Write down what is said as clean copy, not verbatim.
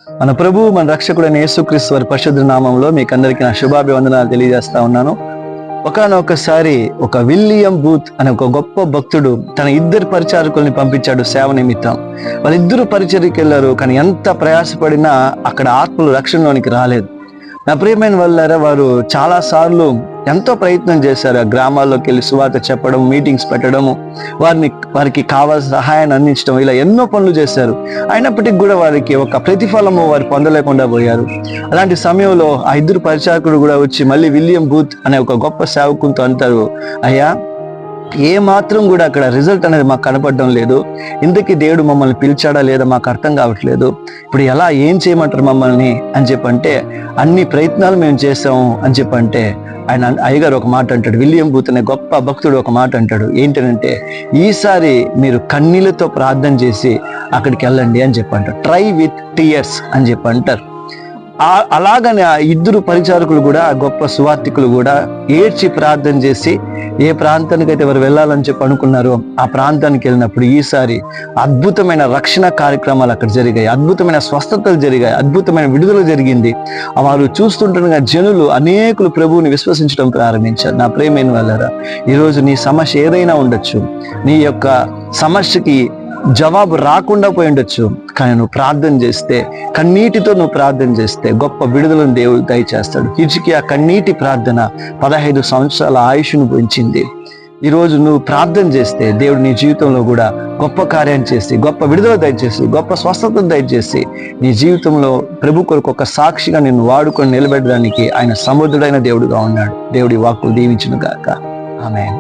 మన ప్రభు మన రక్షకుడైన యేసుక్రీస్తు వారి పరిశుద్ధ నామంలో మీకు అందరికీ నా శుభాభివందనాలు తెలియజేస్తా ఉన్నాను. ఒకానొకసారి ఒక విలియం బూత్ అనే ఒక గొప్ప భక్తుడు తన ఇద్దరు పరిచారకుల్ని పంపించాడు సేవ నిమిత్తం. వాళ్ళిద్దరు పరిచర్యకి వెళ్ళారు. కానీ ఎంత ప్రయాసపడినా అక్కడ ఆత్మలు రక్షణలోనికి రాలేదు. నా ప్రియమైన వాళ్ళారా, వారు చాలా సార్లు ఎంతో ప్రయత్నం చేశారు. ఆ గ్రామాల్లోకి వెళ్ళి సువార్త చెప్పడం, మీటింగ్స్ పెట్టడము, వారికి కావాల్సిన సహాయాన్ని అందించడం, ఇలా ఎన్నో పనులు చేశారు. అయినప్పటికీ కూడా వారికి ఒక ప్రతిఫలము వారు పొందలేకుండా పోయారు. అలాంటి సమయంలో ఆ ఇద్దరు పరిచారకుడు కూడా వచ్చి మళ్ళీ విలియం బూత్ అనే ఒక గొప్ప సేవకునితో అంటారు, అయ్యా, ఏ మాత్రం కూడా అక్కడ రిజల్ట్ అనేది మాకు కనపడడం లేదు. ఇంతకీ దేవుడు మమ్మల్ని పిలిచాడా లేదా మాకు అర్థం కావట్లేదు. ఇప్పుడు ఏం చేయమంటారు మమ్మల్ని అని చెప్పంటే, అన్ని ప్రయత్నాలు మేము చేసాము అని చెప్పంటే ఆయన అయ్యగారు ఒక మాట అంటాడు. విలియం బూత్ అనే గొప్ప భక్తుడు ఒక మాట అంటాడు. ఏంటంటే, ఈసారి మీరు కన్నీళ్లతో ప్రార్థన చేసి అక్కడికి వెళ్ళండి అని చెప్పంటారు. ట్రై విత్ టీయర్స్ అని చెప్పంటారు. అలాగని ఆ ఇద్దరు పరిచారకులు కూడా, ఆ గొప్ప సువార్థికులు కూడా ఏడ్చి ప్రార్థన చేసి ఏ ప్రాంతానికి అయితే వారు వెళ్ళాలని చెప్పి అనుకున్నారో ఆ ప్రాంతానికి వెళ్ళినప్పుడు ఈసారి అద్భుతమైన రక్షణ కార్యక్రమాలు అక్కడ జరిగాయి. అద్భుతమైన స్వస్థతలు జరిగాయి. అద్భుతమైన విడుదల జరిగింది. వారు చూస్తుండగా జనులు అనేకులు ప్రభువుని విశ్వసించడం ప్రారంభించారు. నా ప్రియమైన వాళ్ళారా, ఈరోజు నీ సమస్య ఏదైనా ఉండొచ్చు. నీ యొక్క సమస్యకి జవాబు రాకుండా పోయి ఉండొచ్చు. కానీ నువ్వు ప్రార్థన చేస్తే, కన్నీటితో నువ్వు ప్రార్థన చేస్తే గొప్ప విడుదలను దేవుడు దయచేస్తాడు. హిజ్కియా కన్నీటి ప్రార్థన 15 సంవత్సరాల ఆయుష్ను పెంచింది. ఈరోజు నువ్వు ప్రార్థన చేస్తే దేవుడు నీ జీవితంలో కూడా గొప్ప కార్యాన్ని చేసి, గొప్ప విడుదల దయచేసి, గొప్ప స్వస్థతను దయచేసి నీ జీవితంలో ప్రభు కొరకు ఒక సాక్షిగా నిన్ను వాడుకొని నిలబెట్టడానికి ఆయన సమర్థుడైన దేవుడుగా ఉన్నాడు. దేవుడి వాక్కులు దీవించును గాక. ఆమేన్.